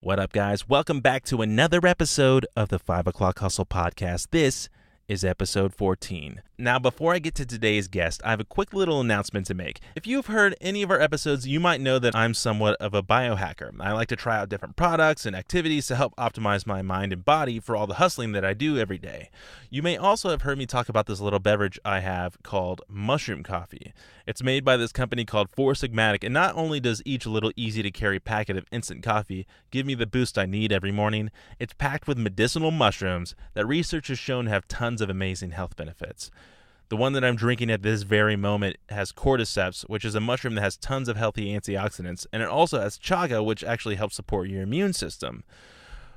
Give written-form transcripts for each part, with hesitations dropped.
What up, guys? Welcome back to another episode of the 5 O'Clock Hustle podcast. This is episode 14. Now, before I get to today's guest, I have a quick little announcement to make. If you've heard any of our episodes, you might know that I'm somewhat of a biohacker. I like to try out different products and activities to help optimize my mind and body for all the hustling that I do every day. You may also have heard me talk about this little beverage I have called mushroom coffee. It's made by this company called Four Sigmatic, and not only does each little easy-to-carry packet of instant coffee give me the boost I need every morning, it's packed with medicinal mushrooms that research has shown have tons of amazing health benefits. The one that I'm drinking at this very moment has cordyceps, which is a mushroom that has tons of healthy antioxidants, and it also has chaga, which actually helps support your immune system.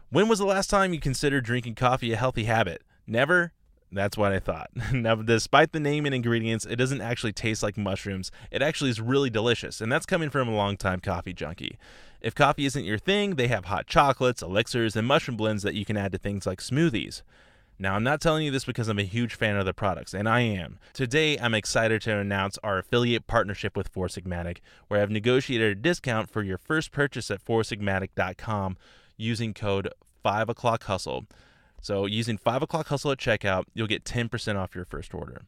When was the last time you considered drinking coffee a healthy habit? Never? That's what I thought. Now, despite the name and ingredients, it doesn't actually taste like mushrooms. It actually is really delicious, and that's coming from a longtime coffee junkie. If coffee isn't your thing, they have hot chocolates, elixirs, and mushroom blends that you can add to things like smoothies. Now, I'm not telling you this because I'm a huge fan of the products, and I am. Today, I'm excited to announce our affiliate partnership with Four Sigmatic, where I've negotiated a discount for your first purchase at foursigmatic.com using code 5o'clockhustle. So using 5 O'Clock Hustle at checkout, you'll get 10% off your first order.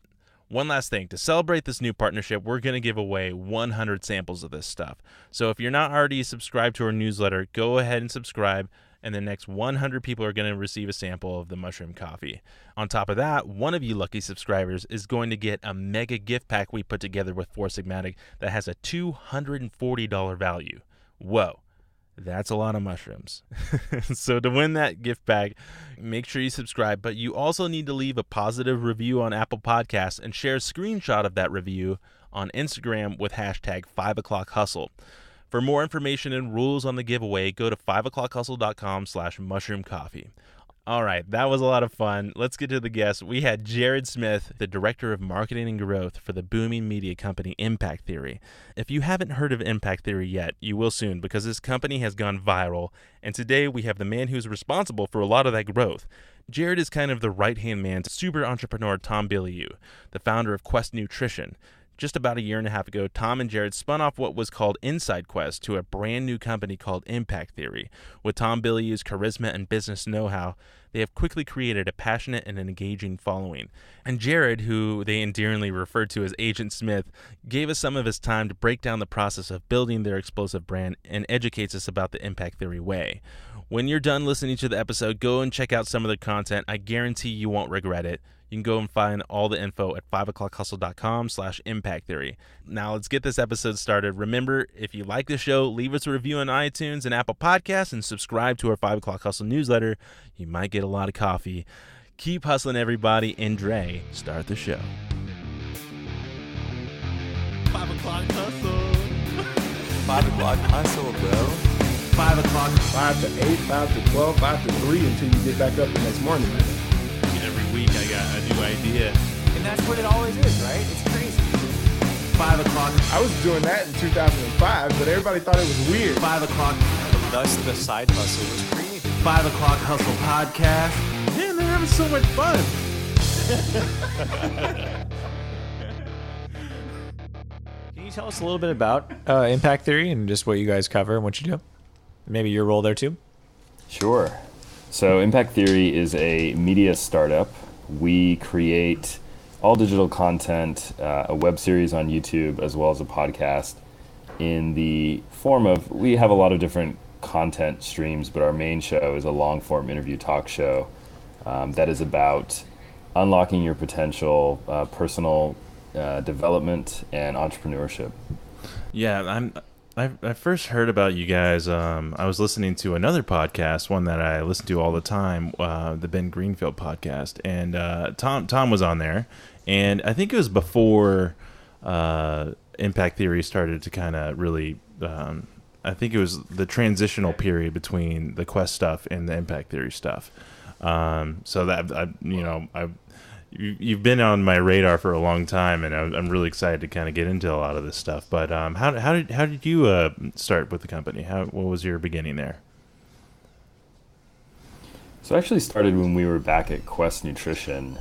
One last thing, to celebrate this new partnership, we're going to give away 100 samples of this stuff. So if you're not already subscribed to our newsletter, go ahead and subscribe, and the next 100 people are going to receive a sample of the mushroom coffee. On top of that, one of you lucky subscribers is going to get a mega gift pack we put together with Four Sigmatic that has a $240 value. Whoa. That's a lot of mushrooms. So to win that gift bag, make sure you subscribe, but you also need to leave a positive review on Apple Podcasts and share a screenshot of that review on Instagram with hashtag 5o'clockhustle. For more information and rules on the giveaway, go to 5o'clockhustle.com/mushroomcoffee. All right, that was a lot of fun. Let's get to the guest. We had Jared Smith, the Director of Marketing and Growth for the booming media company Impact Theory. If you haven't heard of Impact Theory yet, you will soon because this company has gone viral, and today we have the man who's responsible for a lot of that growth. Jared is kind of the right-hand man to super entrepreneur Tom Bilyeu, the founder of Quest Nutrition. Just about a year and a half ago, Tom and Jared spun off what was called Inside Quest to a brand new company called Impact Theory. With Tom Bilyeu's charisma and business know-how, they have quickly created a passionate and engaging following. And Jared, who they endearingly referred to as Agent Smith, gave us some of his time to break down the process of building their explosive brand and educates us about the Impact Theory way. When you're done listening to the episode, go and check out some of the content. I guarantee you won't regret it. You can go and find all the info at 5o'clockhustle.com/impact theory. Now let's get this episode started. Remember, if you like the show, leave us a review on iTunes and Apple Podcasts and subscribe to our 5 O'Clock Hustle newsletter. You might get a lot of coffee. Keep hustling, everybody. And Dre, start the show. 5 O'Clock Hustle. 5 O'Clock Hustle, bro. 5 o'clock. 5 to 8, 5 to 12, 5 to 3 until you get back up the next morning. Every week I got a new idea. And that's what it always is, right? It's crazy. 5 o'clock. I was doing that in 2005, but everybody thought it was weird. 5 o'clock. Thus, the side hustle was created. 5 O'Clock Hustle podcast. Man, they're having so much fun. Can you tell us a little bit about Impact Theory and just what you guys cover and what you do? Maybe your role there too? Sure. So Impact Theory is a media startup. We create all digital content, a web series on YouTube, as well as a podcast in the form of, we have a lot of different content streams, but our main show is a long-form interview talk show that is about unlocking your potential, personal development, and entrepreneurship. Yeah, I first heard about you guys. I was listening to another podcast, one that I listen to all the time, the Ben Greenfield podcast, and Tom was on there, and I think it was before Impact Theory started to kind of really. I think it was the transitional period between the Quest stuff and the Impact Theory stuff. So that you've been on my radar for a long time, and I'm really excited to kind of get into a lot of this stuff. But how did you start with the company? What was your beginning there? So I actually started when we were back at Quest Nutrition.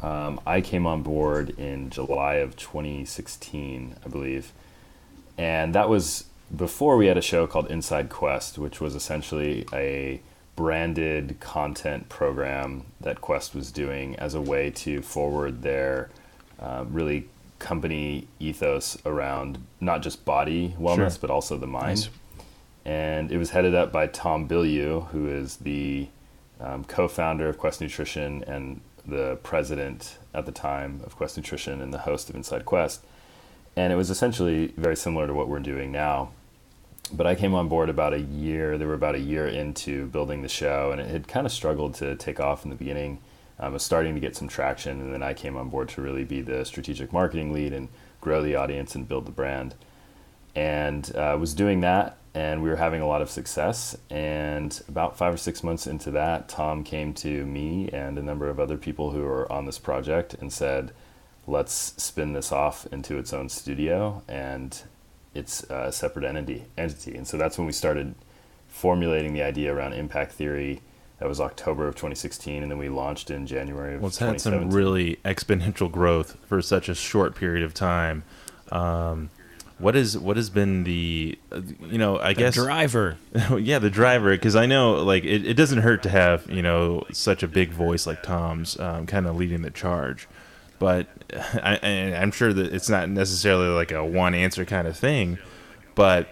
I came on board in July of 2016, I believe, and that was before we had a show called Inside Quest, which was essentially a branded content program that Quest was doing as a way to forward their really company ethos around not just body wellness, but also the mind. Nice. And it was headed up by Tom Bilyeu, who is the co-founder of Quest Nutrition and the president at the time of Quest Nutrition and the host of Inside Quest. And it was essentially very similar to what we're doing now. But I came on board they were about a year into building the show, and it had kind of struggled to take off in the beginning. It was starting to get some traction, and then I came on board to really be the strategic marketing lead and grow the audience and build the brand. And was doing that, and we were having a lot of success. And about 5 or 6 months into that, Tom came to me and a number of other people who were on this project and said, let's spin this off into its own studio, and it's a separate entity. And so that's when we started formulating the idea around impact theory. That was October of 2016, and then we launched in January of 2017. Well, it's had some really exponential growth for such a short period of time. What has been the, I guess driver? Yeah, the driver, because I know like it doesn't hurt to have such a big voice like Tom's kind of leading the charge, but I'm sure that it's not necessarily like a one answer kind of thing, but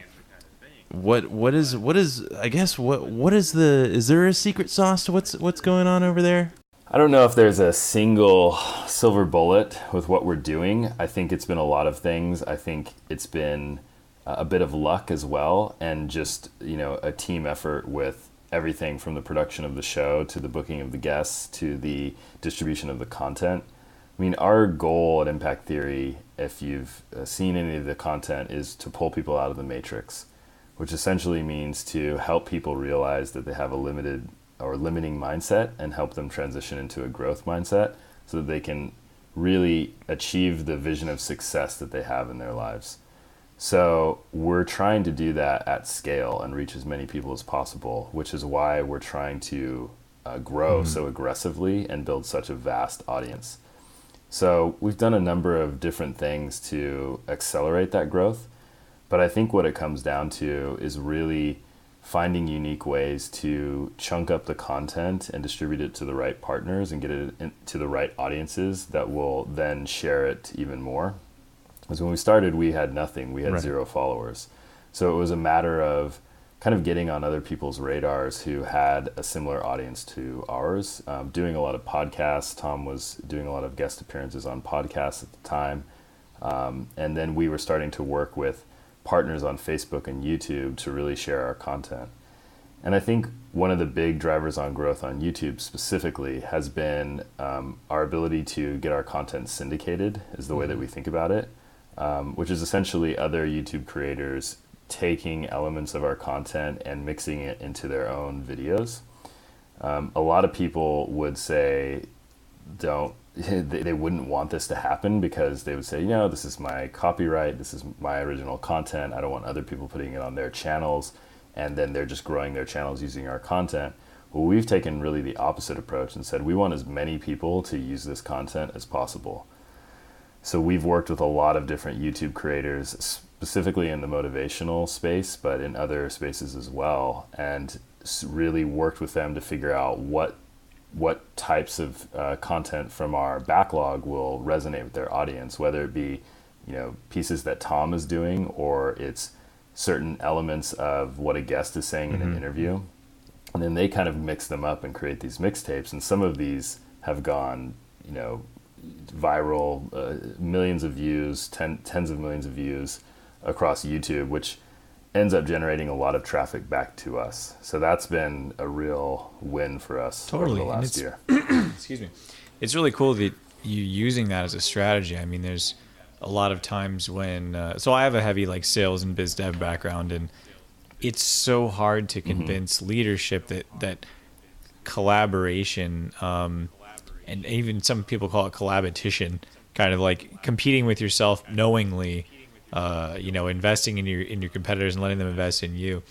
what is there a secret sauce to what's going on over there? I don't know if there's a single silver bullet with what we're doing. I think it's been a lot of things. I think it's been a bit of luck as well, and just, a team effort with everything from the production of the show to the booking of the guests to the distribution of the content. I mean, our goal at Impact Theory, if you've seen any of the content, is to pull people out of the matrix, which essentially means to help people realize that they have a limiting mindset and help them transition into a growth mindset so that they can really achieve the vision of success that they have in their lives. So we're trying to do that at scale and reach as many people as possible, which is why we're trying to grow so aggressively and build such a vast audience. So we've done a number of different things to accelerate that growth, but I think what it comes down to is really finding unique ways to chunk up the content and distribute it to the right partners and get it to the right audiences that will then share it even more. Because when we started, we had nothing. We had Right. 0 followers. So it was a matter of kind of getting on other people's radars who had a similar audience to ours, doing a lot of podcasts. Tom was doing a lot of guest appearances on podcasts at the time. And then we were starting to work with partners on Facebook and YouTube to really share our content. And I think one of the big drivers on growth on YouTube specifically has been our ability to get our content syndicated, is the way that we think about it, which is essentially other YouTube creators taking elements of our content and mixing it into their own videos. A lot of people would say they wouldn't want this to happen because they would say, this is my copyright, this is my original content, I don't want other people putting it on their channels, and then they're just growing their channels using our content. Well, we've taken really the opposite approach and said we want as many people to use this content as possible. So we've worked with a lot of different YouTube creators, specifically in the motivational space, but in other spaces as well, and really worked with them to figure out what types of content from our backlog will resonate with their audience, whether it be, pieces that Tom is doing or it's certain elements of what a guest is saying in an interview. And then they kind of mix them up and create these mixtapes. And some of these have gone, viral, millions of views, tens of millions of views across YouTube, which ends up generating a lot of traffic back to us. So that's been a real win for us over the last year. Excuse me. It's really cool that you using that as a strategy. I mean, there's a lot of times when, so I have a heavy sales and biz dev background, and it's so hard to convince leadership that collaboration, and even some people call it collaboration, kind of like competing with yourself knowingly, investing in your competitors and letting them invest in you.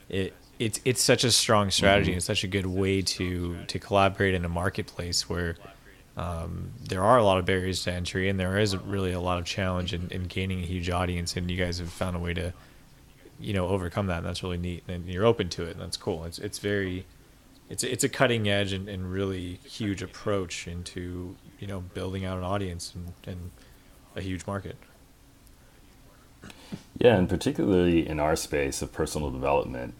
It's such a strong strategy. It's such a good way to collaborate in a marketplace where there are a lot of barriers to entry, and there is really a lot of challenge in gaining a huge audience. And you guys have found a way to overcome that. And that's really neat. And you're open to it, and that's cool. It's a cutting edge and really huge approach into, building out an audience and a huge market. Yeah, and particularly in our space of personal development,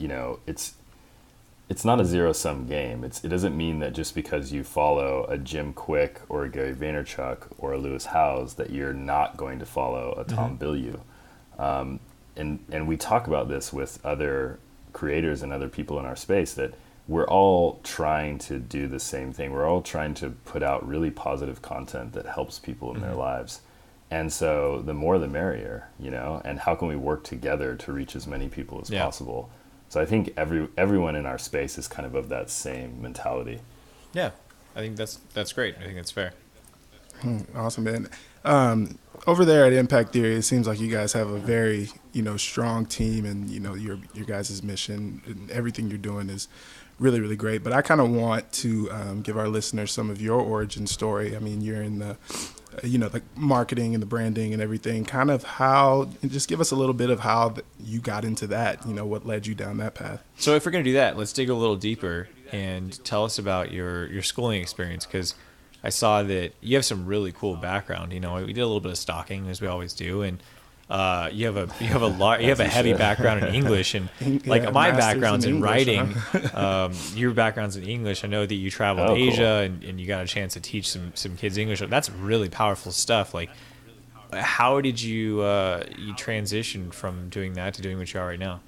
it's not a zero-sum game. It doesn't mean that just because you follow a Jim Quick or a Gary Vaynerchuk or a Lewis Howes that you're not going to follow a Tom Bilyeu. And we talk about this with other creators and other people in our space, that we're all trying to do the same thing. We're all trying to put out really positive content that helps people in their lives. And so the more the merrier, and how can we work together to reach as many people as possible? So I think everyone in our space is kind of that same mentality. Yeah, I think that's great. I think that's fair. Awesome, man. Over there at Impact Theory, it seems like you guys have a very, strong team, and, your guys' mission and everything you're doing is really, really great. But I kind of want to give our listeners some of your origin story. I mean, you're in the, like marketing and the branding and everything. Kind of just give us a little bit of how you got into that, what led you down that path. So if we're going to do that, let's dig a little deeper and tell us about your schooling experience, because I saw that you have some really cool background. We did a little bit of stalking, as we always do, and you have a heavy background in English, and like my background's in writing. Your background's in English. I know that you traveled to Asia, and you got a chance to teach some kids English. That's really powerful stuff. Like, how did you transition from doing that to doing what you are right now?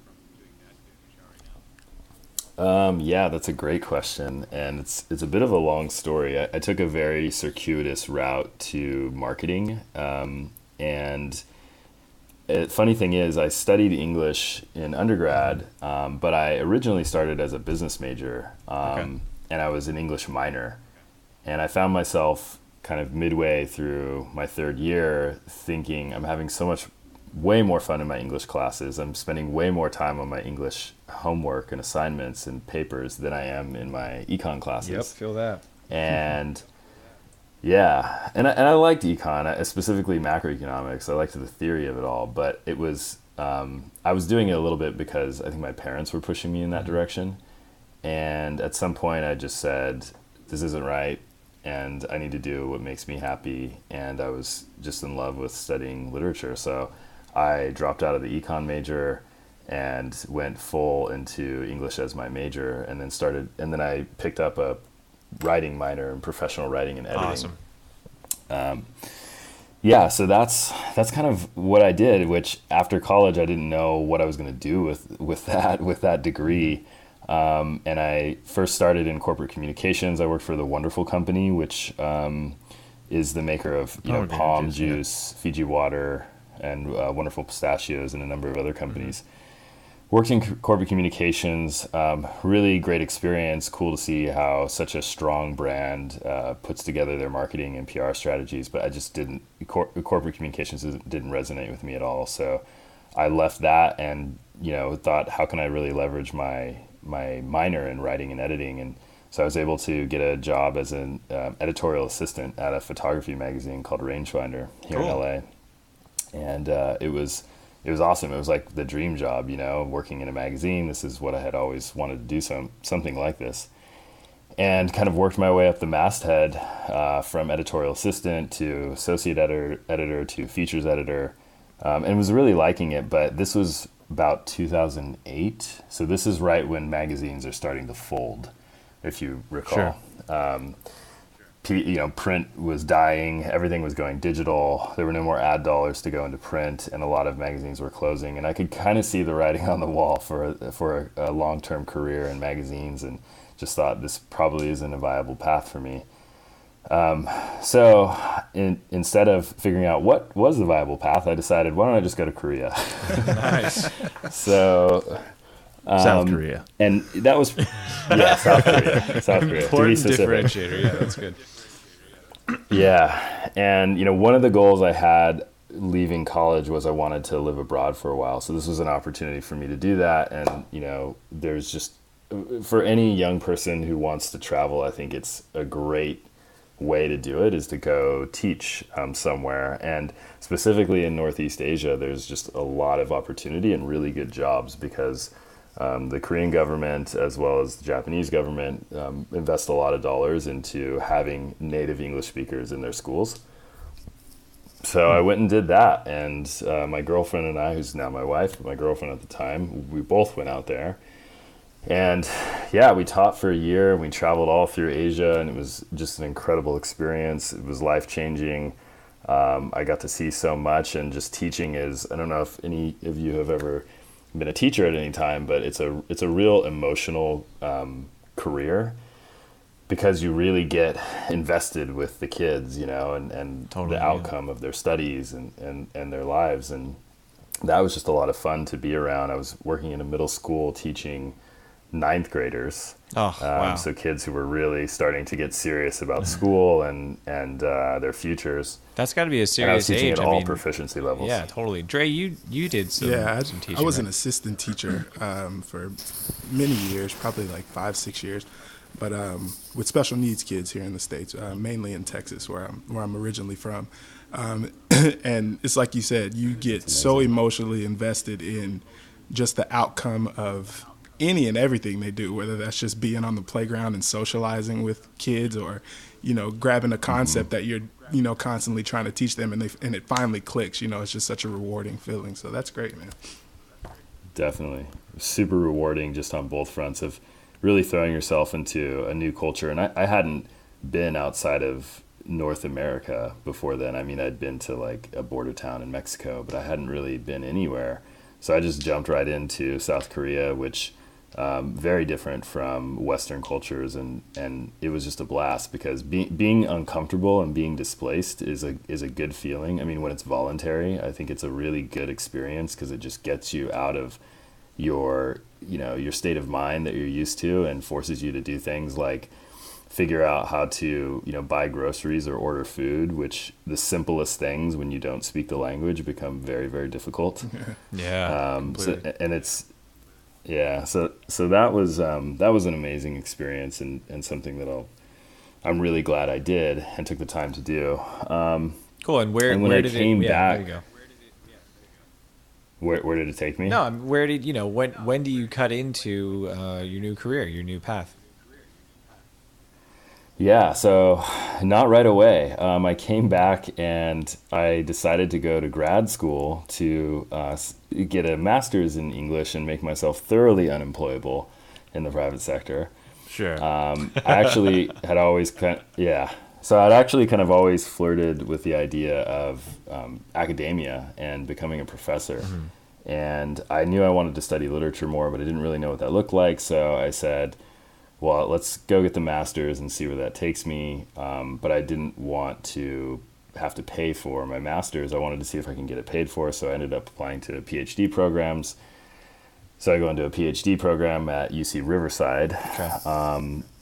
Yeah, that's a great question, and it's a bit of a long story. I took a very circuitous route to marketing, and funny thing is, I studied English in undergrad, but I originally started as a business major, and I was an English minor, and I found myself kind of midway through my third year thinking, I'm having way more fun in my English classes. I'm spending way more time on my English homework and assignments and papers than I am in my econ classes. Yep, feel that. And yeah, and I liked econ, specifically macroeconomics. I liked the theory of it all, but it was I was doing it a little bit because I think my parents were pushing me in that direction. And at some point I just said, this isn't right, and I need to do what makes me happy. And I was just in love with studying literature. So I dropped out of the econ major and went full into English as my major, and then I picked up a writing minor in professional writing and editing. Awesome. Yeah, so that's kind of what I did, which after college I didn't know what I was going to do with that degree. And I first started in corporate communications. I worked for the Wonderful Company, which is the maker of Palm Juice, Fiji Water, and Wonderful Pistachios, and a number of other companies. Worked in corporate communications, really great experience. Cool to see how such a strong brand puts together their marketing and PR strategies, but I just corporate communications didn't resonate with me at all. So I left that and, thought, how can I really leverage my minor in writing and editing? And so I was able to get a job as an editorial assistant at a photography magazine called Rangefinder here in LA. And it was awesome. It was like the dream job, working in a magazine. This is what I had always wanted to do, something like this. And kind of worked my way up the masthead from editorial assistant to associate editor to features editor, and was really liking it. But this was about 2008. So this is right when magazines are starting to fold, if you recall. Sure. Print was dying. Everything was going digital. There were no more ad dollars to go into print, and a lot of magazines were closing. And I could kind of see the writing on the wall for a long-term career in magazines, and just thought this probably isn't a viable path for me. So instead of figuring out what was the viable path, I decided, why don't I just go to Korea? Nice. So South Korea. And that was South Korea. South Korea. Important differentiator. Yeah, that's good. Yeah, and one of the goals I had leaving college was I wanted to live abroad for a while. So this was an opportunity for me to do that. And there's just, for any young person who wants to travel, I think it's a great way to do it is to go teach somewhere. And specifically in Northeast Asia, there's just a lot of opportunity and really good jobs because the Korean government, as well as the Japanese government, invest a lot of dollars into having native English speakers in their schools. So I went and did that, and my girlfriend and I, who's now my wife, but my girlfriend at the time, we both went out there. And yeah, we taught for a year, and we traveled all through Asia, and it was just an incredible experience. It was life-changing. I got to see so much, and just teaching is, I don't know if any of you have ever been a teacher at any time, but it's a real emotional career, because you really get invested with the kids, and totally, the outcome of their studies and their lives. And that was just a lot of fun to be around. I was working in a middle school teaching ninth graders. Wow. So kids who were really starting to get serious about school and their futures. That's got to be a serious age. And I was teaching at all proficiency levels. Yeah, totally. Dre, you did some teaching. I was right? an assistant teacher for many years, probably like 5-6 years, but with special needs kids here in the States, mainly in Texas, where I'm originally from. And it's like you said, you get so emotionally invested in just the outcome of any and everything they do, whether that's just being on the playground and socializing with kids, or grabbing a concept that you're constantly trying to teach them, and it finally clicks. It's just such a rewarding feeling. So that's great, man. Definitely super rewarding, just on both fronts of really throwing yourself into a new culture. And I hadn't been outside of North America before then. I mean, I'd been to like a border town in Mexico, but I hadn't really been anywhere. So I just jumped right into South Korea, which very different from Western cultures, and it was just a blast, because being uncomfortable and being displaced is a good feeling. I mean, when it's voluntary, I think it's a really good experience, because it just gets you out of your state of mind that you're used to, and forces you to do things like figure out how to buy groceries or order food, which the simplest things when you don't speak the language become very, very difficult. Yeah. So that was an amazing experience, and something that I'm really glad I did and took the time to do. Cool. And when I did came back, there you go. Where did it take me? No, where did when do you cut into your new career, your new path? Yeah, so not right away. I came back and I decided to go to grad school to get a master's in English and make myself thoroughly unemployable in the private sector. Sure. I actually had always So I'd actually kind of always flirted with the idea of academia and becoming a professor. Mm-hmm. And I knew I wanted to study literature more, but I didn't really know what that looked like. So I said, well, let's go get the master's and see where that takes me. But I didn't want to have to pay for my master's. I wanted to see if I can get it paid for. So I ended up applying to PhD programs. So I go into a PhD program at UC Riverside,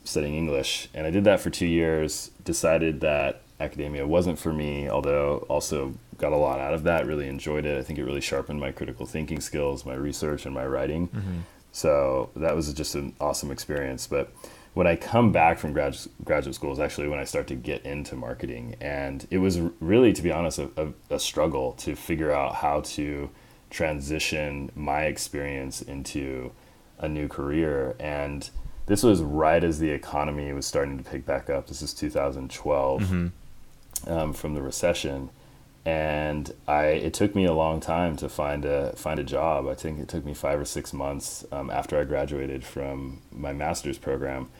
studying English. And I did that for 2 years, decided that academia wasn't for me, although also got a lot out of that, really enjoyed it. I think it really sharpened my critical thinking skills, my research, and my writing. Mm-hmm. So that was just an awesome experience. But when I come back from graduate school is actually when I start to get into marketing. And it was really, to be honest, a struggle to figure out how to transition my experience into a new career. And this was right as the economy was starting to pick back up. This is 2012, mm-hmm. From the recession. And it took me a long time to find a job. I think it took me 5 or 6 months after I graduated from my master's program.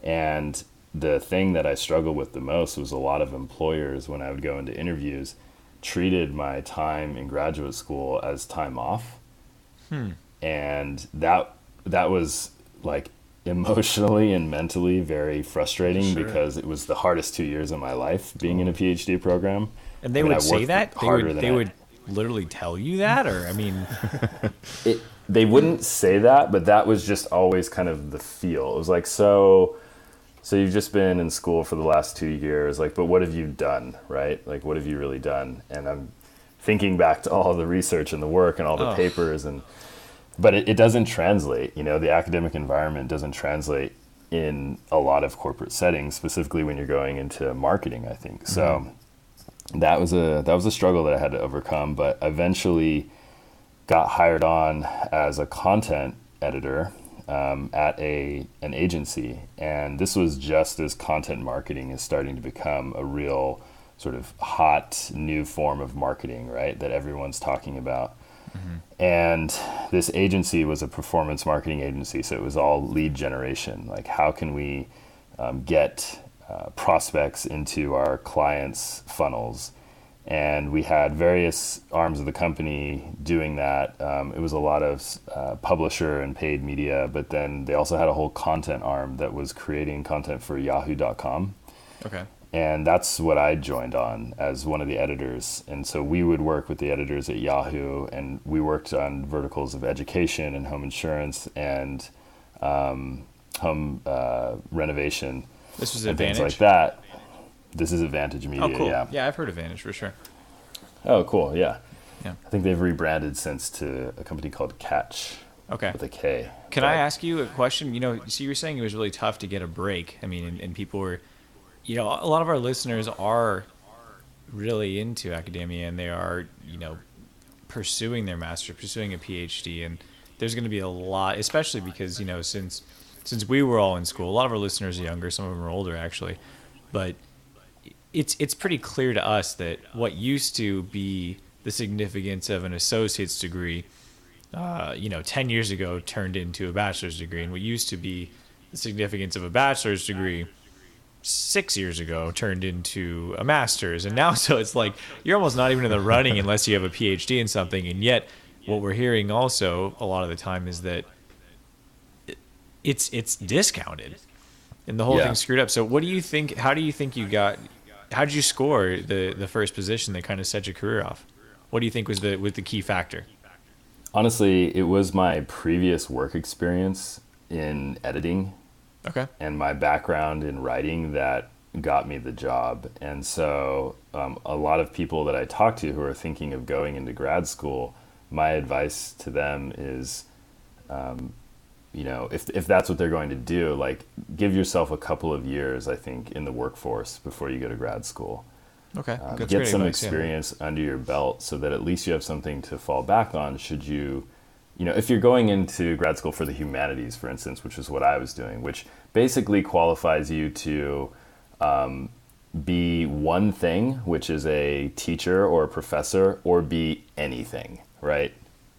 And the thing that I struggled with the most was a lot of employers, when I would go into interviews, treated my time in graduate school as time off. And that was like emotionally and mentally very frustrating, because it was the hardest 2 years of my life being in a PhD program. And they would say that? They would literally tell you that? Or, I mean... They wouldn't say that, but that was just always kind of the feel. It was like, so you've just been in school for the last 2 years, like, but what have you done, right? Like, what have you really done? And I'm thinking back to all the research and the work and all the papers, but it doesn't translate. The academic environment doesn't translate in a lot of corporate settings, specifically when you're going into marketing, I think. So that was a struggle that I had to overcome, but eventually got hired on as a content editor at an agency. And this was just as content marketing is starting to become a real sort of hot new form of marketing, right? That everyone's talking about. And this agency was a performance marketing agency. So it was all lead generation. Like, how can we get prospects into our clients' funnels? And we had various arms of the company doing that. It was a lot of publisher and paid media, but then they also had a whole content arm that was creating content for yahoo.com. Okay. And that's what I joined on as one of the editors. And so we would work with the editors at Yahoo, and we worked on verticals of education and home insurance and home renovation. This was and Advantage? things like that. This is Advantage Media. Oh, cool. Yeah. Yeah, I've heard of Advantage for sure. Oh, cool. Yeah. Yeah. I think they've rebranded since to a company called Catch. Okay. With a K. Can I ask you a question? You know, so you were saying it was really tough to get a break. I mean, and people were, you know, a lot of our listeners are really into academia, and they are, you know, pursuing their master's, pursuing a PhD, and there's going to be a lot, especially because, you know, since we were all in school, a lot of our listeners are younger, some of them are older actually, but it's pretty clear to us that what used to be the significance of an associate's degree, you know, 10 years ago turned into a bachelor's degree, and what used to be the significance of a bachelor's degree 6 years ago turned into a master's. And now, so it's like you're almost not even in the running unless you have a PhD in something. And yet what we're hearing also a lot of the time is that it's discounted and the whole thing's screwed up. So what do you think, how did you score the first position that kind of set your career off? What do you think was the key factor? Honestly, it was my previous work experience in editing. Okay. And my background in writing that got me the job. And so a lot of people that I talk to who are thinking of going into grad school, my advice to them is, you know, if that's what they're going to do, like, give yourself a couple of years, I think, in the workforce before you go to grad school. Okay. Get some experience under your belt so that at least you have something to fall back on should you, you know, if you're going into grad school for the humanities, for instance, which is what I was doing, which basically qualifies you to be one thing, which is a teacher or a professor, or be anything, right?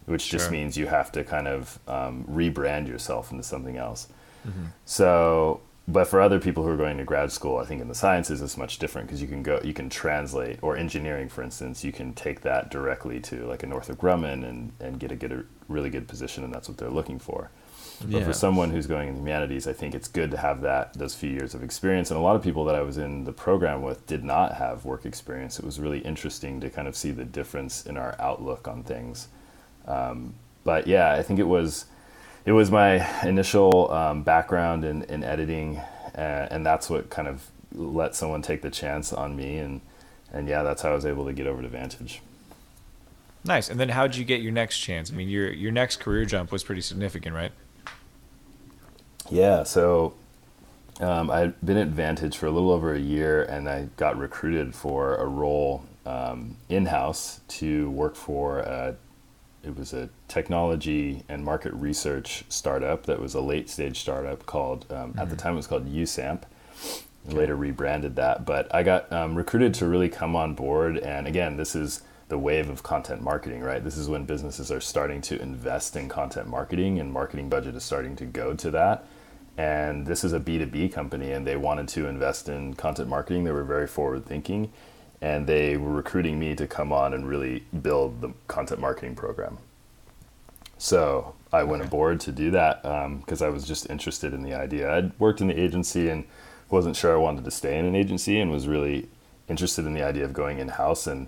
Which just means you have to kind of rebrand yourself into something else. So, but for other people who are going to grad school, I think in the sciences it's much different because you can translate, or engineering, for instance, you can take that directly to like a Northrop Grumman and get a really good position, and that's what they're looking for. But for someone who's going in the humanities, I think it's good to have those few years of experience. And a lot of people that I was in the program with did not have work experience. It was really interesting to kind of see the difference in our outlook on things. But yeah, I think it was my initial background in editing, and that's what kind of let someone take the chance on me, and yeah, that's how I was able to get over to Vantage. Nice. And then how'd you get your next chance? I mean, your next career jump was pretty significant, right? Yeah, so I'd been at Vantage for a little over a year, and I got recruited for a role in-house to work for it was a technology and market research startup that was a late-stage startup called, at the time it was called USAMP. Later rebranded that. But I got recruited to really come on board, and again, this is the wave of content marketing, right? This is when businesses are starting to invest in content marketing, and marketing budget is starting to go to that. And this is a B2B company, and they wanted to invest in content marketing. They were very forward-thinking, and they were recruiting me to come on and really build the content marketing program. So I went aboard to do that because I was just interested in the idea. I'd worked in the agency and wasn't sure I wanted to stay in an agency, and was really interested in the idea of going in-house and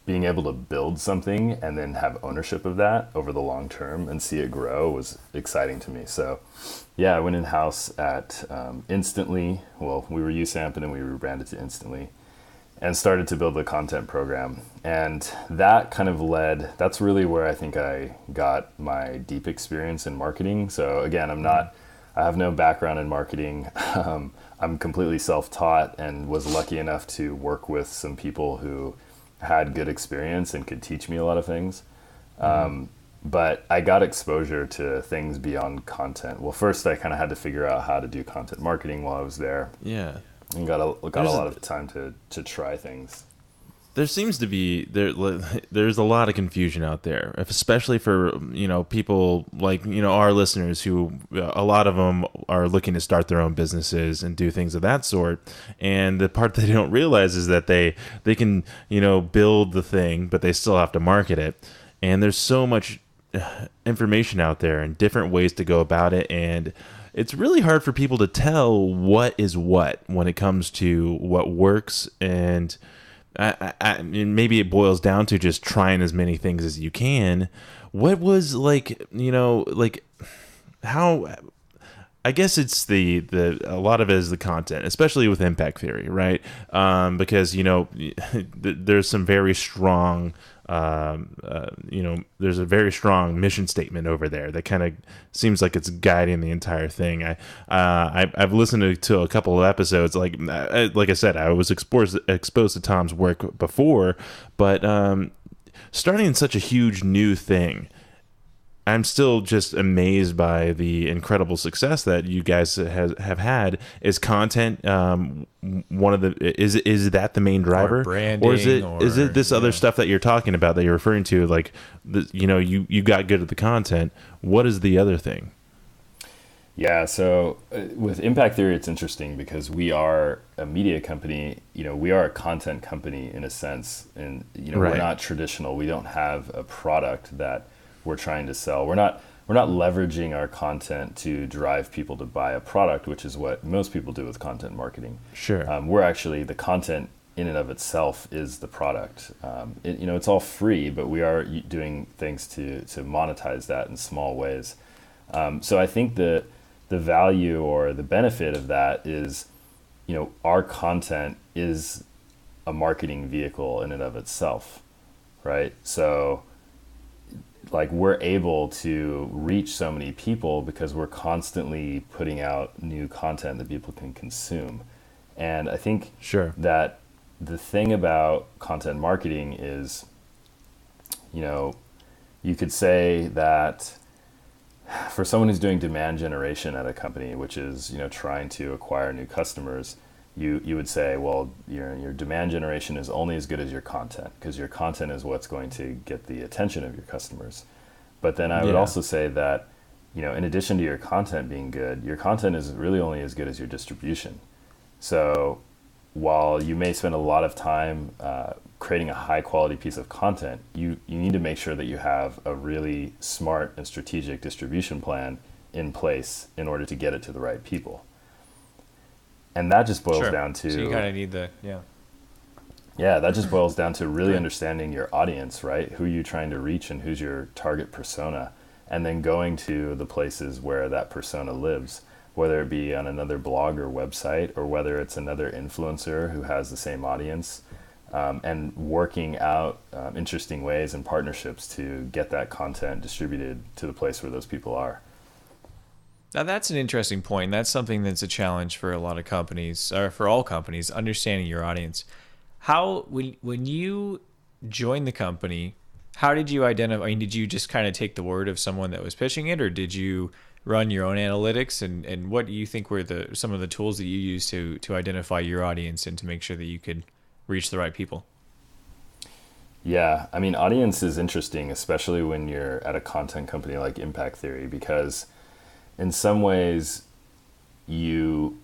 being able to build something and then have ownership of that over the long term and see it grow was exciting to me. So yeah, I went in-house at Instantly. Well, we were USAMP, and then we rebranded to Instantly, and started to build the content program. And that kind of that's really where I think I got my deep experience in marketing. So again, I I have no background in marketing. I'm completely self-taught and was lucky enough to work with some people who had good experience and could teach me a lot of things. But I got exposure to things beyond content. Well, first I kind of had to figure out how to do content marketing while I was there. Yeah. And got a lot of time to try things. There seems to be there's a lot of confusion out there, especially for people like our listeners who a lot of them are looking to start their own businesses and do things of that sort. And the part they don't realize is that they can build the thing, but they still have to market it. And there's so much information out there and different ways to go about it, and it's really hard for people to tell what is what when it comes to what works. And and maybe it boils down to just trying as many things as you can. What was how, I guess it's the a lot of it is the content, especially with impact theory, right? Because there's some very strong there's a very strong mission statement over there that kind of seems like it's guiding the entire thing. I've listened to a couple of episodes. Like I said, I was exposed to Tom's work before, but starting such a huge new thing, I'm still just amazed by the incredible success that you guys have had. Is content one of the is that the main driver, or branding, or is it this other stuff that you're talking about that you're referring to? Like you got good at the content. What is the other thing? Yeah, so with impact theory, it's interesting because we are a media company. We are a content company in a sense, and Right. We're not traditional. We don't have a product that we're trying to sell. We're not leveraging our content to drive people to buy a product, which is what most people do with content marketing. Sure. We're actually, the content in and of itself is the product. It's all free, but we are doing things to monetize that in small ways. So I think the value or the benefit of that is, our content is a marketing vehicle in and of itself, right? So we're able to reach so many people because we're constantly putting out new content that people can consume. And I think Sure. that the thing about content marketing is, you could say that for someone who's doing demand generation at a company, which is, trying to acquire new customers, you would say, well, your demand generation is only as good as your content, because your content is what's going to get the attention of your customers. But then I would also say that, in addition to your content being good, your content is really only as good as your distribution. So while you may spend a lot of time creating a high quality piece of content, you need to make sure that you have a really smart and strategic distribution plan in place in order to get it to the right people. And that just boils down to... So you kind of need that just boils down to really understanding your audience, right? Who you're trying to reach and who's your target persona, and then going to the places where that persona lives, whether it be on another blog or website, or whether it's another influencer who has the same audience, and working out interesting ways and partnerships to get that content distributed to the place where those people are. Now that's an interesting point. That's something that's a challenge for a lot of companies, or for all companies, understanding your audience. How, when you joined the company, how did you identify? I mean, did you just kind of take the word of someone that was pitching it, or did you run your own analytics? And what do you think were some of the tools that you used to identify your audience and to make sure that you could reach the right people? Yeah, I mean, audience is interesting, especially when you're at a content company like Impact Theory, because in some ways you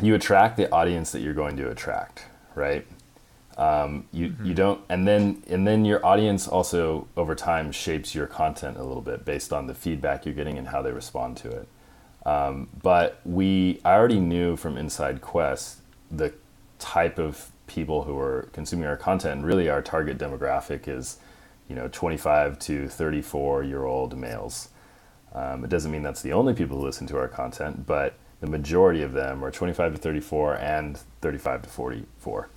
attract the audience that you're going to attract, right? You don't, and then your audience also over time shapes your content a little bit based on the feedback you're getting and how they respond to it. But I already knew from Inside Quest the type of people who are consuming our content, and really our target demographic is 25 to 34-year-old males. It doesn't mean that's the only people who listen to our content, but the majority of them are 25 to 34 and 35 to 44.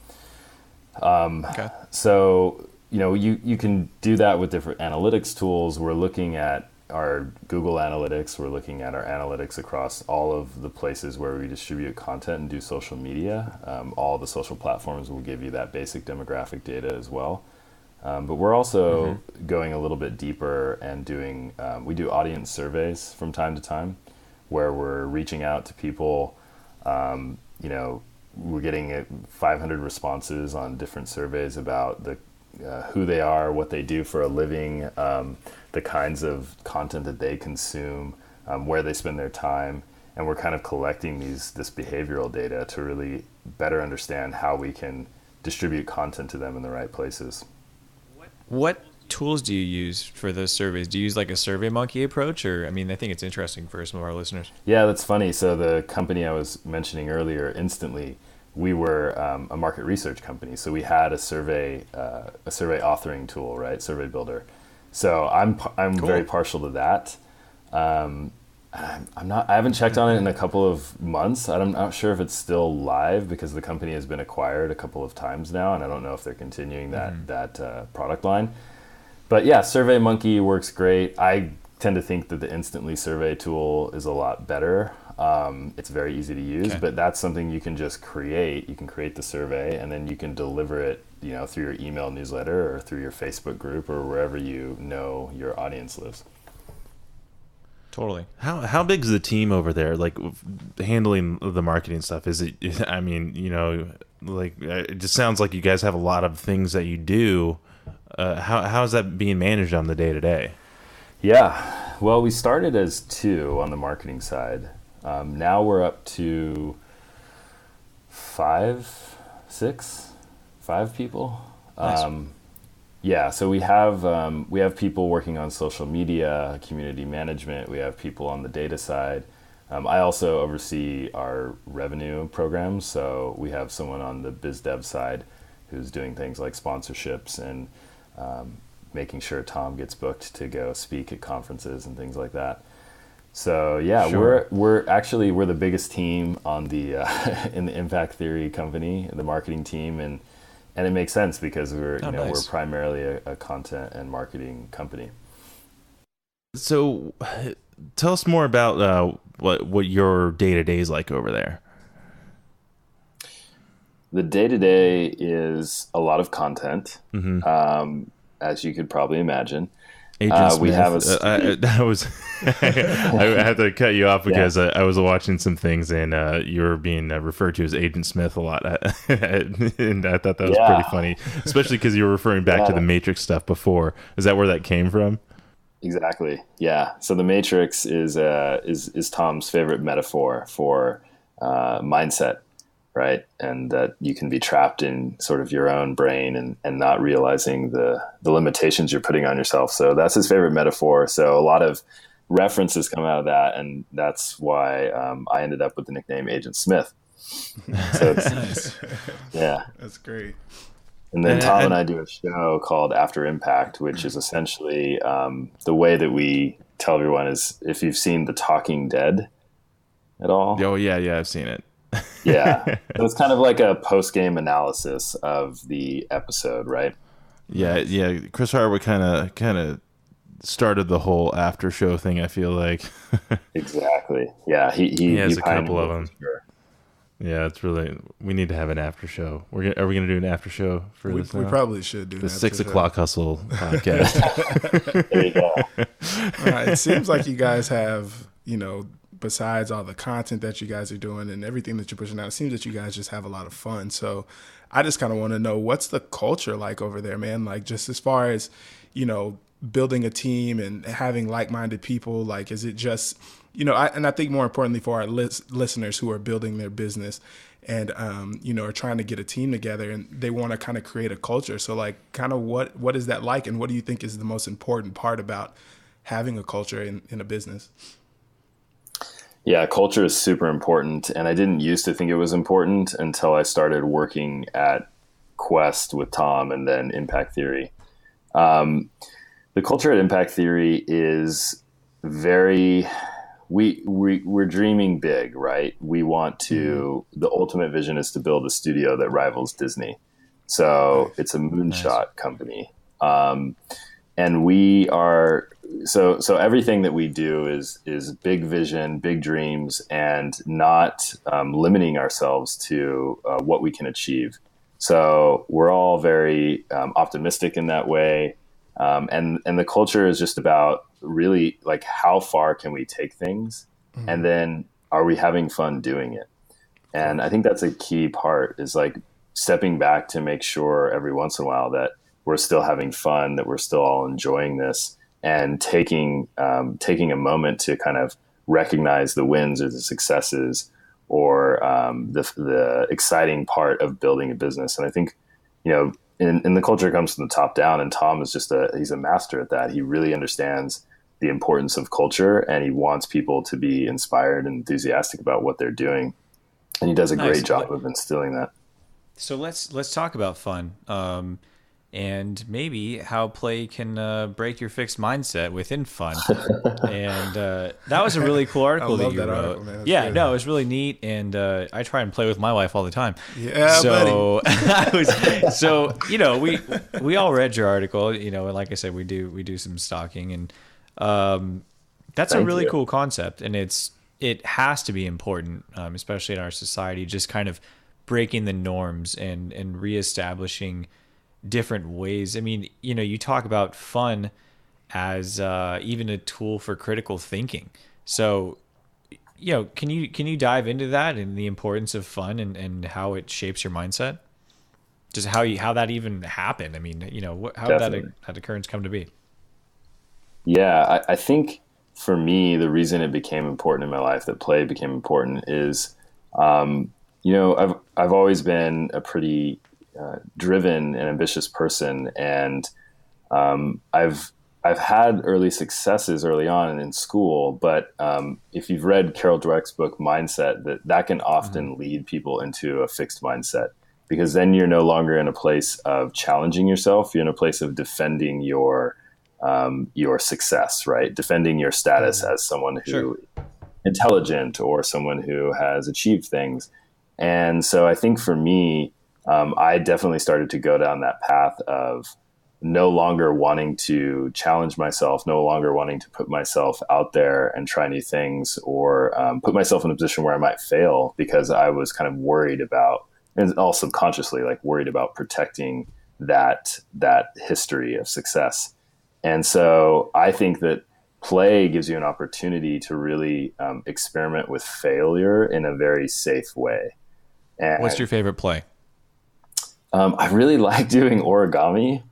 So, you can do that with different analytics tools. We're looking at our Google Analytics. We're looking at our analytics across all of the places where we distribute content and do social media. All the social platforms will give you that basic demographic data as well. But we're also going a little bit deeper and doing, we do audience surveys from time to time where we're reaching out to people. We're getting 500 responses on different surveys about who they are, what they do for a living, the kinds of content that they consume, where they spend their time. And we're kind of collecting this behavioral data to really better understand how we can distribute content to them in the right places. What tools do you use for those surveys? Do you use like a SurveyMonkey approach? Or, I mean, I think it's interesting for some of our listeners. Yeah, that's funny. So the company I was mentioning earlier, Instantly, we were a market research company. So we had a survey authoring tool, right? Survey Builder. So I'm Cool. very partial to that. I haven't checked on it in a couple of months. I'm not sure if it's still live because the company has been acquired a couple of times now, and I don't know if they're continuing that product line. But yeah, SurveyMonkey works great. I tend to think that the Instantly survey tool is a lot better. It's very easy to use, but that's something you can just create. You can create the survey and then you can deliver it, through your email newsletter or through your Facebook group or wherever your audience lives. Totally. How big is the team over there, like handling the marketing stuff? Is it, I mean, it just sounds like you guys have a lot of things that you do. How is that being managed on the day-to-day? Yeah, well, we started as 2 on the marketing side. Now we're up to 5 people. Nice. Yeah, so we have people working on social media, community management. We have people on the data side. I also oversee our revenue programs. So we have someone on the biz dev side who's doing things like sponsorships and making sure Tom gets booked to go speak at conferences and things like that. So yeah, Sure. we're the biggest team on the in the Impact Theory company, the marketing team, and it makes sense because we're we're primarily a content and marketing company. So, tell us more about what your day-to-day is like over there. The day-to-day is a lot to content, as you could probably imagine. Agent Smith. We have I had to cut you off because I was watching some things and you were being referred to as Agent Smith a lot, and I thought that was pretty funny, especially because you were referring back to the Matrix stuff before. Is that where that came from? Exactly. Yeah. So the Matrix is Tom's favorite metaphor for mindset, right? And that you can be trapped in sort of your own brain and not realizing the limitations you're putting on yourself. So that's his favorite metaphor. So a lot of references come out of that, and that's why I ended up with the nickname Agent Smith. So it's, Nice. Yeah. That's great. And then Tom and I do a show called After Impact, which is essentially the way that we tell everyone is if you've seen The Talking Dead at all. Oh yeah, I've seen it. Yeah. So it's kind of like a post-game analysis of the episode, right? Yeah. Chris Hardwick kind of started the whole after show thing, I feel like. Exactly. Yeah, he has a couple of them. Sure. Yeah, it's really, we need to have an after show. Are we going to do an after show for this now? We probably should do the an 6 after o'clock hustle podcast. There you go. All right. It seems like you guys have, besides all the content that you guys are doing and everything that you're pushing out, it seems that you guys just have a lot of fun. So I just kind of want to know, what's the culture like over there, man? Like, just as far as, building a team and having like-minded people, like, is it just, I think more importantly for our listeners who are building their business and, are trying to get a team together and they want to kind of create a culture. So like, kind of what is that like? And what do you think is the most important part about having a culture in a business? Yeah, culture is super important. And I didn't used to think it was important until I started working at Quest with Tom and then Impact Theory. The culture at Impact Theory is very, we're dreaming big, right? We want to, the ultimate vision is to build a studio that rivals Disney. So it's a moonshot company. And we are so everything that we do is big vision, big dreams, and not limiting ourselves to what we can achieve. So we're all very optimistic in that way. And the culture is just about really like how far can we take things, and then are we having fun doing it? And I think that's a key part, is like stepping back to make sure every once in a while that we're still having fun, that we're still all enjoying this, and taking a moment to kind of recognize the wins or the successes, or the exciting part of building a business. And I think, in the culture, it comes from the top down, and Tom is he's a master at that. He really understands the importance of culture, and he wants people to be inspired and enthusiastic about what they're doing. And he does a great job of instilling that. So let's talk about fun, and maybe how play can break your fixed mindset within fun. And that was a really cool article that you wrote. Yeah, no, it was really neat, and I try and play with my wife all the time. Yeah, so we all read your article, and like I said, we do some stalking, and that's a really cool concept, and it has to be important, especially in our society, just kind of breaking the norms and reestablishing different ways. I mean, you talk about fun as even a tool for critical thinking. So, can you dive into that and the importance of fun and how it shapes your mindset? Just how that even happened. I mean, how did that occurrence come to be? Yeah, I think for me, the reason it became important in my life, that play became important, is, I've always been a pretty driven and ambitious person, and I've had early successes early on in school, but if you've read Carol Dweck's book Mindset, that can often lead people into a fixed mindset, because then you're no longer in a place of challenging yourself. You're in a place of defending your success, right? Defending your status as someone who intelligent, or someone who has achieved things. And so I think for me, I definitely started to go down that path of no longer wanting to challenge myself, no longer wanting to put myself out there and try new things, or put myself in a position where I might fail, because I was kind of worried about, and all subconsciously, like worried about protecting that history of success. And so I think that play gives you an opportunity to really experiment with failure in a very safe way. And what's your favorite play? I really like doing origami,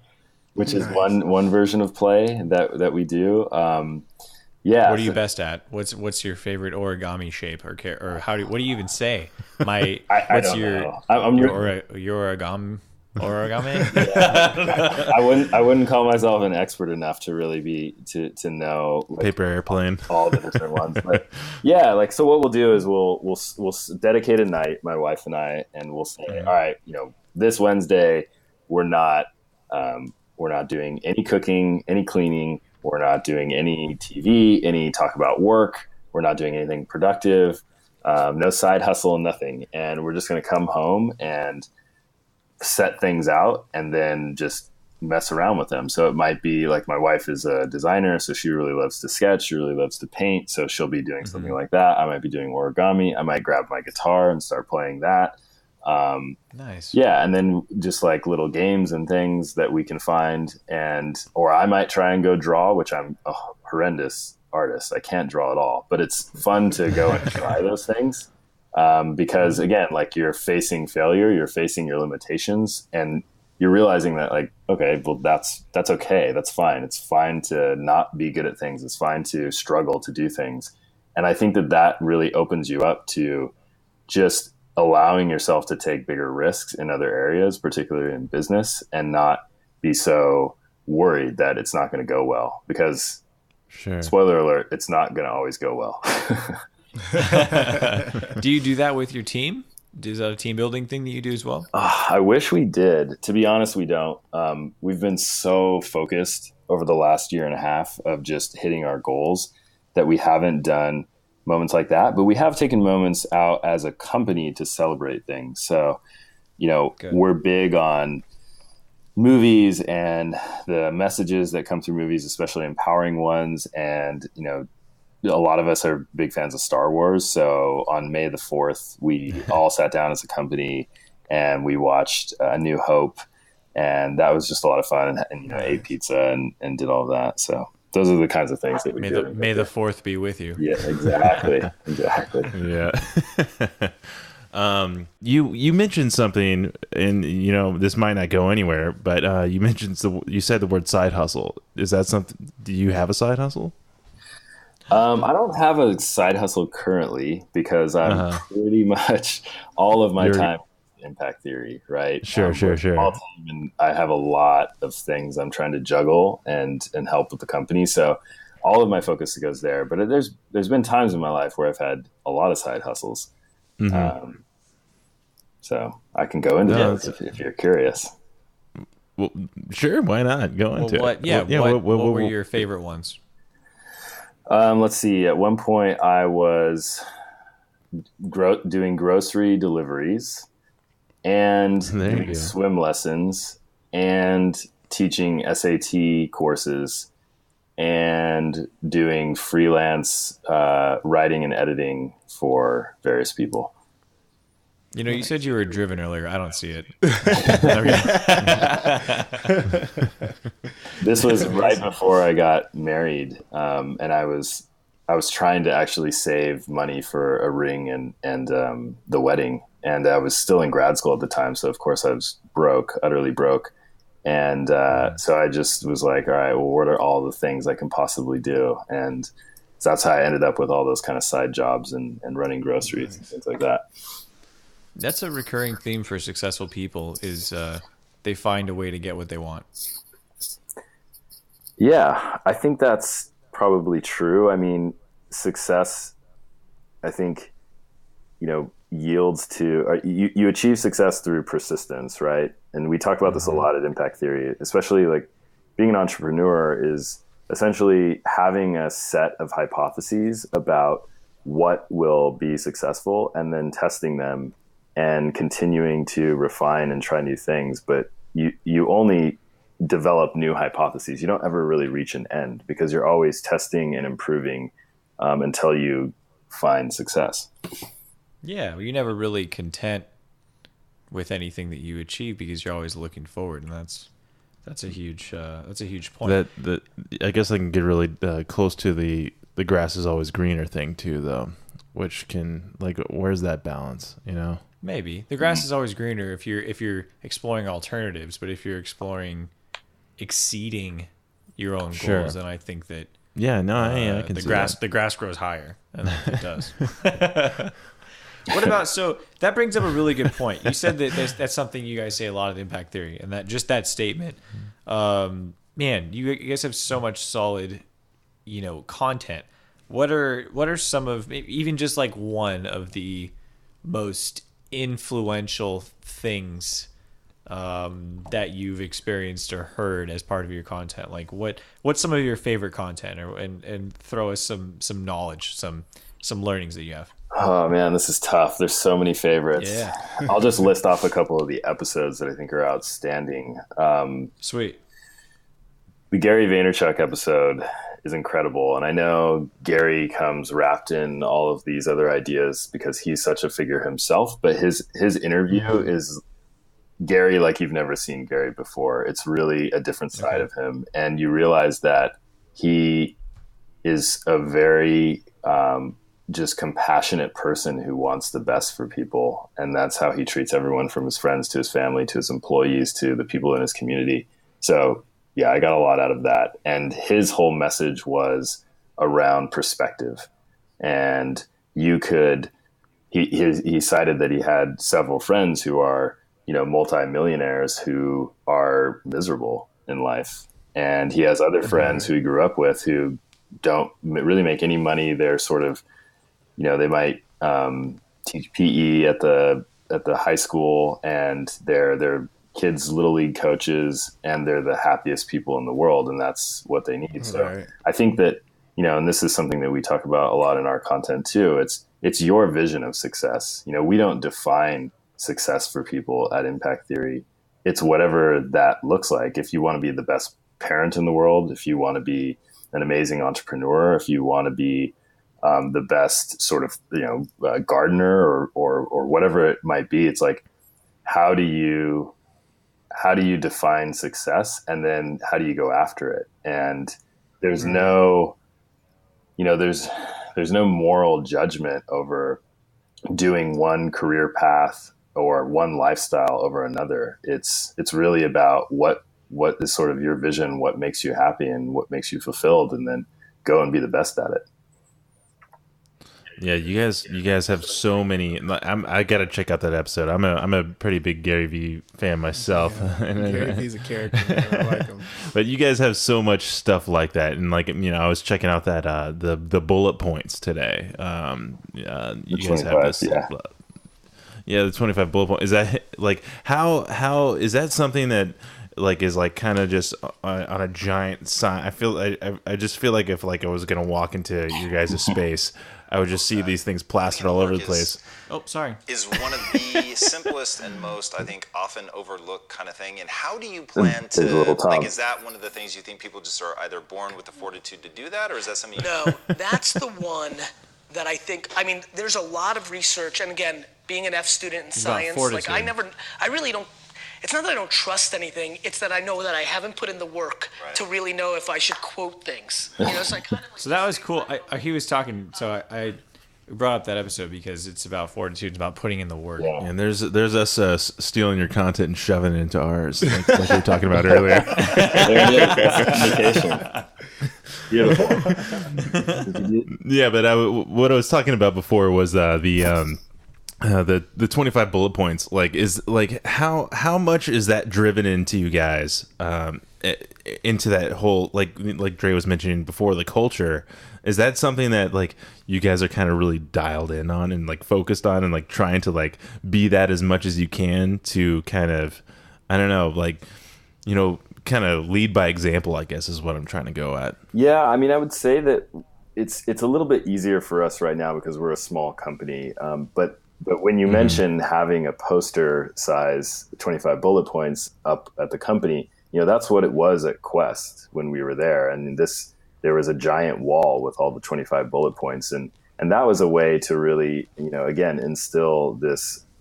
which is one version of play that we do. Yeah. What are you best at? What's your favorite origami shape, or what do you even say? I don't know. Your origami? Yeah. I wouldn't call myself an expert enough to really be to know, like, paper airplane, all the different ones. But yeah, like, so what we'll do is we'll dedicate a night, my wife and I, and we'll say, all right, this Wednesday we're not doing any cooking, any cleaning, we're not doing any TV, any talk about work, we're not doing anything productive, no side hustle, nothing, and we're just going to come home and set things out and then just mess around with them. So it might be like, my wife is a designer, so she really loves to sketch, she really loves to paint, so she'll be doing something like that. I might be doing origami. I might grab my guitar and start playing that. Nice. Yeah, and then just like little games and things that we can find, or I might try and go draw, which I'm a horrendous artist. I can't draw at all, but it's fun to go and try those things. Because again, like, you're facing failure, you're facing your limitations, and you're realizing that, like, okay, well, that's okay. That's fine. It's fine to not be good at things. It's fine to struggle to do things. And I think that really opens you up to just allowing yourself to take bigger risks in other areas, particularly in business, and not be so worried that it's not going to go well, because spoiler alert, it's not going to always go well. Do you do that with your team? Is that a team building thing that you do as well? I wish we did. To be honest, we don't. We've been so focused over the last year and a half of just hitting our goals that we haven't done moments like that. But we have taken moments out as a company to celebrate things. So, Good. We're big on movies and the messages that come through movies, especially empowering ones. And, a lot of us are big fans of Star Wars. So on May the 4th, we all sat down as a company and we watched A New Hope. And that was just a lot of fun, and ate pizza and did all of that. So those are the kinds of things that we do. May the 4th be with you. Yeah, exactly. Exactly. Yeah. You mentioned something, and this might not go anywhere, but you said the word side hustle. Is that something? Do you have a side hustle? I don't have a side hustle currently because I'm pretty much all of my time in impact theory, right? Sure. And I have a lot of things I'm trying to juggle and help with the company, so all of my focus goes there. But there's been times in my life where I've had a lot of side hustles. Mm-hmm. So I can go into those if you're curious. Well, sure. Why not? Go into it. What were your favorite ones? Let's see. At one point, I was doing grocery deliveries and doing swim lessons and teaching SAT courses and doing freelance writing and editing for various people. You said you were driven earlier. I don't see it. This was right before I got married, and I was trying to actually save money for a ring and the wedding, and I was still in grad school at the time, so of course I was utterly broke, and so I just was like, all right, well, what are all the things I can possibly do? And so that's how I ended up with all those kind of side jobs and running groceries and things like that. That's a recurring theme for successful people is they find a way to get what they want. Yeah, I think that's probably true. I mean, success, I think, yields to, you achieve success through persistence, right? And we talk about this a lot at Impact Theory, especially like being an entrepreneur is essentially having a set of hypotheses about what will be successful and then testing them and continuing to refine and try new things. But you only develop new hypotheses. You don't ever really reach an end because you're always testing and improving until you find success. Yeah, well, you're never really content with anything that you achieve because you're always looking forward, and that's a huge point. That I guess I can get really close to the grass is always greener thing too, though, which can where's that balance, Maybe the grass is always greener if you're exploring alternatives, but if you're exploring exceeding your own goals, then I think that I can see the grass grows higher, and it does. What about, so that brings up a really good point. You said that that's something you guys say a lot of Impact Theory, and that just that statement, man, you guys have so much solid, content. What are some of, even just like one of the most influential things that you've experienced or heard as part of your content? Like what's some of your favorite content, and throw us some knowledge, some learnings that you have. Oh man, this is tough. There's so many favorites. Yeah. I'll just list off a couple of the episodes that I think are outstanding. Sweet. The Gary Vaynerchuk episode is incredible. And I know Gary comes wrapped in all of these other ideas because he's such a figure himself, but his interview is Gary like you've never seen Gary before. It's really a different side of him. And you realize that he is a very just compassionate person who wants the best for people. And that's how he treats everyone, from his friends to his family to his employees to the people in his community. So yeah, I got a lot out of that. And his whole message was around perspective. And he cited that he had several friends who are, multimillionaires who are miserable in life. And he has other friends who he grew up with who don't really make any money. They're sort of, they might teach PE at the high school, and they're kids' little league coaches, and they're the happiest people in the world, and that's what they need. So I think that, and this is something that we talk about a lot in our content too. It's your vision of success. We don't define success for people at Impact Theory. it's whatever that looks like. If you want to be the best parent in the world, if you want to be an amazing entrepreneur, if you want to be the best sort of, gardener or whatever it might be, it's like, how do you define success, and then how do you go after it? And there's no, there's no moral judgment over doing one career path or one lifestyle over another. It's really about what is sort of your vision, what makes you happy and what makes you fulfilled, and then go and be the best at it. Yeah, you guys have so many. I gotta check out that episode. I'm a pretty big Gary Vee fan myself. Yeah, Gary Vee's a character. I like him. But you guys have so much stuff like that, and I was checking out that the bullet points today. You guys have this. Yeah, the 25 bullet points. Is that like how is that something that is kind of just on a giant sign? I just feel like if I was gonna walk into your guys' space, I would just see these things plastered all over the place. Oh, sorry. Is one of the simplest and most, I think, often overlooked kind of thing. And how do you plan to, is that one of the things you think people just are either born with the fortitude to do that, or is that something No, that's the one that I think, there's a lot of research, and again, being an F student in science, I really don't, it's not that I don't trust anything, it's that I know that I haven't put in the work to really know if I should quote things. So that was cool. He was talking, so I brought up that episode because it's about fortitude, it's about putting in the work. Yeah. And there's us stealing your content and shoving it into ours, like we were talking about earlier. There it is. That's communication. Beautiful. Yeah, but what I was talking about before was the 25 bullet points. How much is that driven into you guys, into that whole like Dre was mentioning before, the culture? Is that something that you guys are kind of really dialed in on and focused on and trying to be that as much as you can to kind of, I don't know, kind of lead by example, I guess is what I'm trying to go at. Yeah, I would say that it's a little bit easier for us right now because we're a small company, but when you mention having a poster size 25 bullet points up at the company, that's what it was at Quest when we were there. And there was a giant wall with all the 25 bullet points. And that was a way to really, again, instill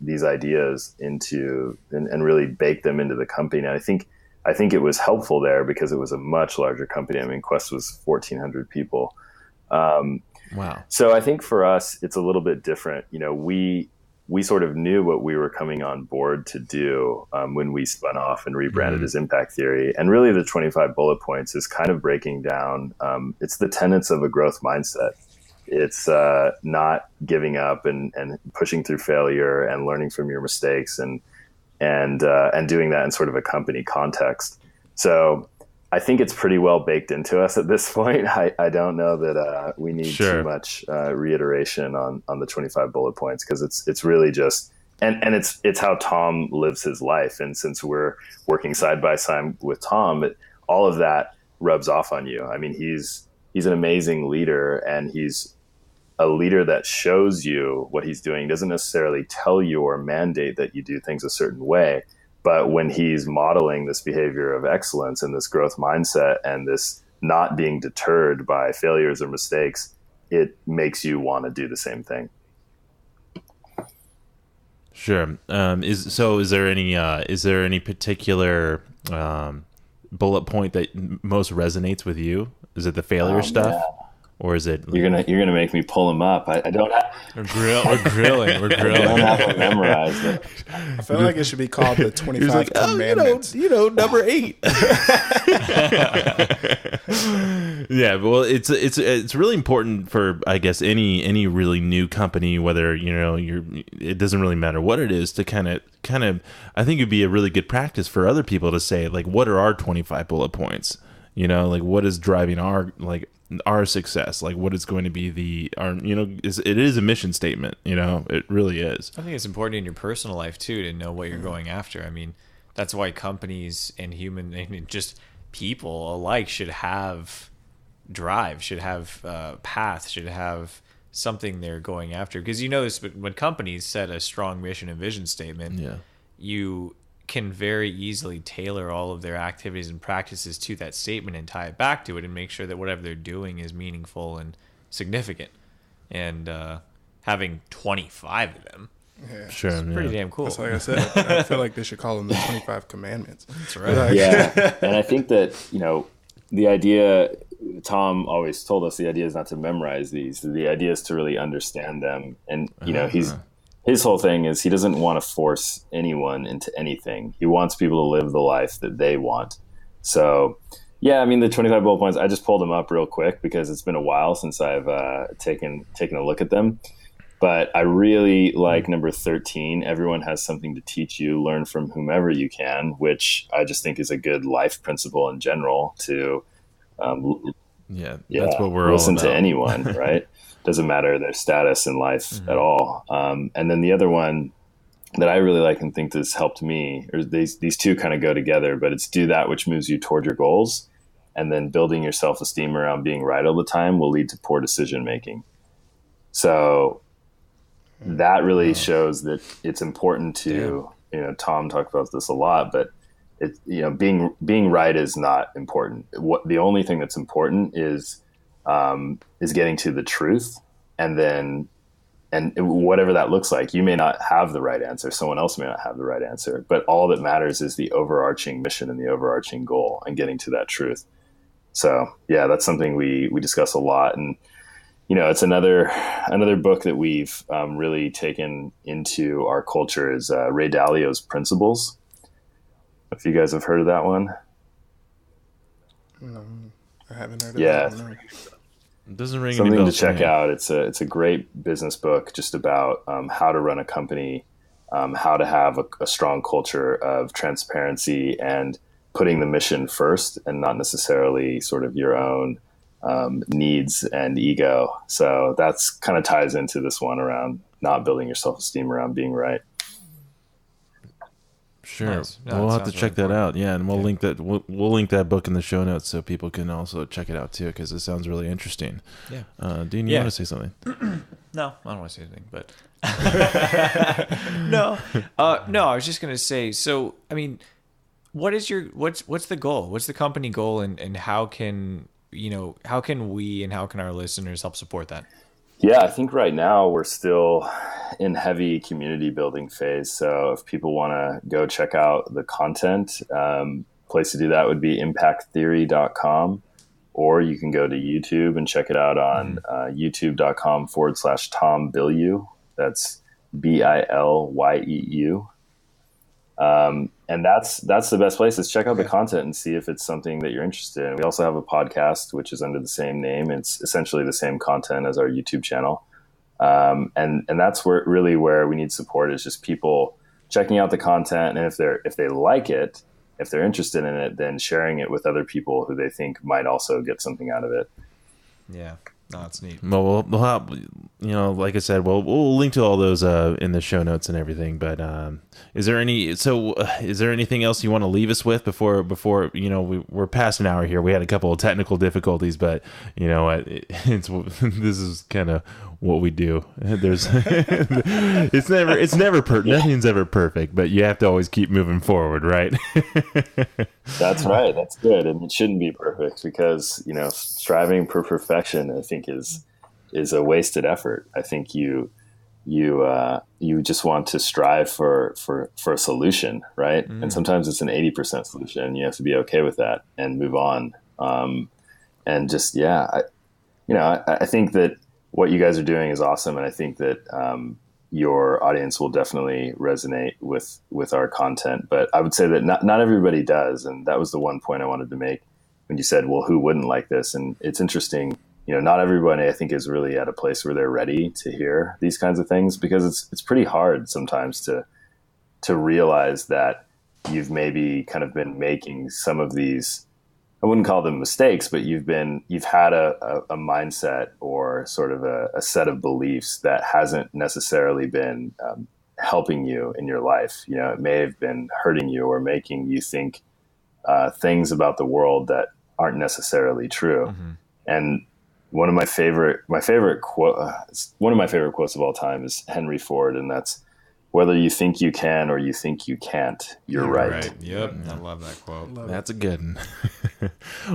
these ideas into and really bake them into the company. And I think it was helpful there because it was a much larger company. Quest was 1,400 people. Wow. So I think for us, it's a little bit different. We sort of knew what we were coming on board to do when we spun off and rebranded as Impact Theory. And really the 25 bullet points is kind of breaking down. It's the tenets of a growth mindset. It's not giving up and pushing through failure and learning from your mistakes and doing that in sort of a company context. So I think it's pretty well baked into us at this point. I don't know that we need too much reiteration on the 25 bullet points because it's really just and it's how Tom lives his life. And since we're working side by side with Tom, all of that rubs off on you. He's an amazing leader, and he's a leader that shows you what he's doing. He doesn't necessarily tell you or mandate that you do things a certain way. But when he's modeling this behavior of excellence and this growth mindset and this not being deterred by failures or mistakes, it makes you want to do the same thing. Sure. Is there any particular bullet point that most resonates with you? Is it the failure stuff? Yeah. Or is it you're gonna make me pull them up? I don't have. We're grilling. I don't have them memorized. I feel like it should be called the 25 Commandments. Number 8. Yeah, well, it's really important for, I guess, any really new company, whether it doesn't really matter what it is, to kind of I think it'd be a really good practice for other people to say what are our 25 bullet points? What is driving our success, what is going to be it is a mission statement. It really is. I think it's important in your personal life too to know what you're going after. That's why companies and just people alike should have drive, should have path, should have something they're going after. Because this, but when companies set a strong mission and vision statement, you can very easily tailor all of their activities and practices to that statement and tie it back to it and make sure that whatever they're doing is meaningful and significant. And having 25 of them, sure, it's pretty damn cool. That's like I said. I feel like they should call them the 25 commandments. That's right. Like, Yeah, and I think that, the idea, Tom always told us the idea is not to memorize these. The idea is to really understand them. And, his whole thing is he doesn't want to force anyone into anything. He wants people to live the life that they want. So, yeah, I mean, the 25 bullet points, I just pulled them up real quick because it's been a while since I've taken a look at them. But I really like number 13. Everyone has something to teach you. Learn from whomever you can, which I just think is a good life principle in general to that's what we're listen all about. to anyone, right? Doesn't matter their status in life at all. And then the other one that I really like and think has helped me, or these two kind of go together, but it's do that which moves you toward your goals. And then building your self-esteem around being right all the time will lead to poor decision making. So that really shows that it's important to, Tom talked about this a lot, but being right is not important. The only thing that's important is getting to the truth, and whatever that looks like. You may not have the right answer. Someone else may not have the right answer, but all that matters is the overarching mission and the overarching goal and getting to that truth. So yeah, that's something we discuss a lot. And, it's another book that we've really taken into our culture is Ray Dalio's Principles. If you guys have heard of that one. No, I haven't heard of that one. It doesn't ring something any to bells check for me. out. It's a great business book just about how to run a company, how to have a strong culture of transparency and putting the mission first and not necessarily sort of your own needs and ego. So that's kind of ties into this one around not building your self-esteem around being right. Sure. Nice. No, We'll that have to sounds check really that out. Yeah, and we'll link that. We'll link that book in the show notes so people can also check it out too, because it sounds really interesting. Yeah. Dean, you want to say something? No, I don't want to say anything, but no. I was just gonna say. So, I mean, what's the goal? What's the company goal, and how can we and how can our listeners help support that? Yeah, I think right now we're still in heavy community building phase. So if people want to go check out the content, place to do that would be impacttheory.com, or you can go to YouTube and check it out on youtube.com/Tom Bilyeu. That's Bilyeu. And that's the best place is check out the content and see if it's something that you're interested in. We also have a podcast, which is under the same name. It's essentially the same content as our YouTube channel. And that's where we need support is just people checking out the content. And if they like it, if they're interested in it, then sharing it with other people who they think might also get something out of it. Yeah. No, that's neat. Well, we'll have, like I said, we'll link to all those in the show notes and everything. But is there anything else you want to leave us with before we're past an hour here? We had a couple of technical difficulties, but this is kind of what we do. There's nothing's ever perfect, but you have to always keep moving forward, right? That's right. That's good. And it shouldn't be perfect because, striving for perfection, I think is a wasted effort. I think you just want to strive for a solution, right? Mm. And sometimes it's an 80% solution. You have to be okay with that and move on. And just, I think that what you guys are doing is awesome. And I think that, your audience will definitely resonate with our content, but I would say that not everybody does. And that was the one point I wanted to make when you said, well, who wouldn't like this? And it's interesting, not everybody I think is really at a place where they're ready to hear these kinds of things, because it's pretty hard sometimes to realize that you've maybe kind of been making some of these, I wouldn't call them mistakes, but you've had a mindset or sort of a set of beliefs that hasn't necessarily been helping you in your life. It may have been hurting you or making you think things about the world that aren't necessarily true. Mm-hmm. And one of my favorite quotes of all time is Henry Ford, and that's, whether you think you can or you think you can't, you're right. Yep. I love that quote. That's a good one.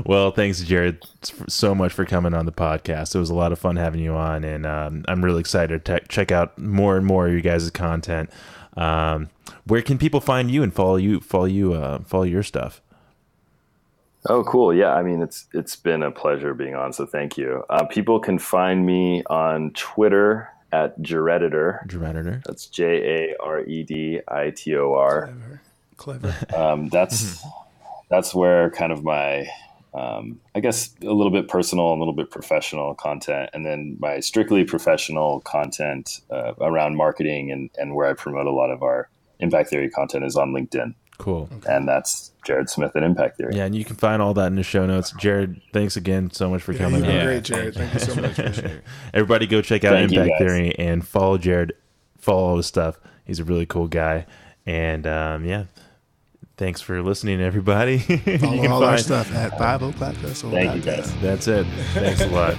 Well, thanks, Jared, so much for coming on the podcast. It was a lot of fun having you on, and I'm really excited to check out more and more of you guys' content. Where can people find you and follow your stuff? Oh, cool. Yeah. I mean, it's been a pleasure being on. So thank you. People can find me on Twitter at Jareditor. That's JAREDITOR. Clever. That's where kind of my, I guess, a little bit personal, a little bit professional content, and then my strictly professional content around marketing and where I promote a lot of our Impact Theory content is on LinkedIn. Cool. Okay. And that's Jared Smith at Impact Theory. Yeah, and you can find all that in the show notes. Jared, thanks again so much for coming on. Great, Jared. Thank you so much. Everybody go check out Impact Theory and follow Jared. Follow all his stuff. He's a really cool guy. And thanks for listening, everybody. Follow all our stuff at 5 o'clock. Thank you, guys. That's it. Thanks a lot.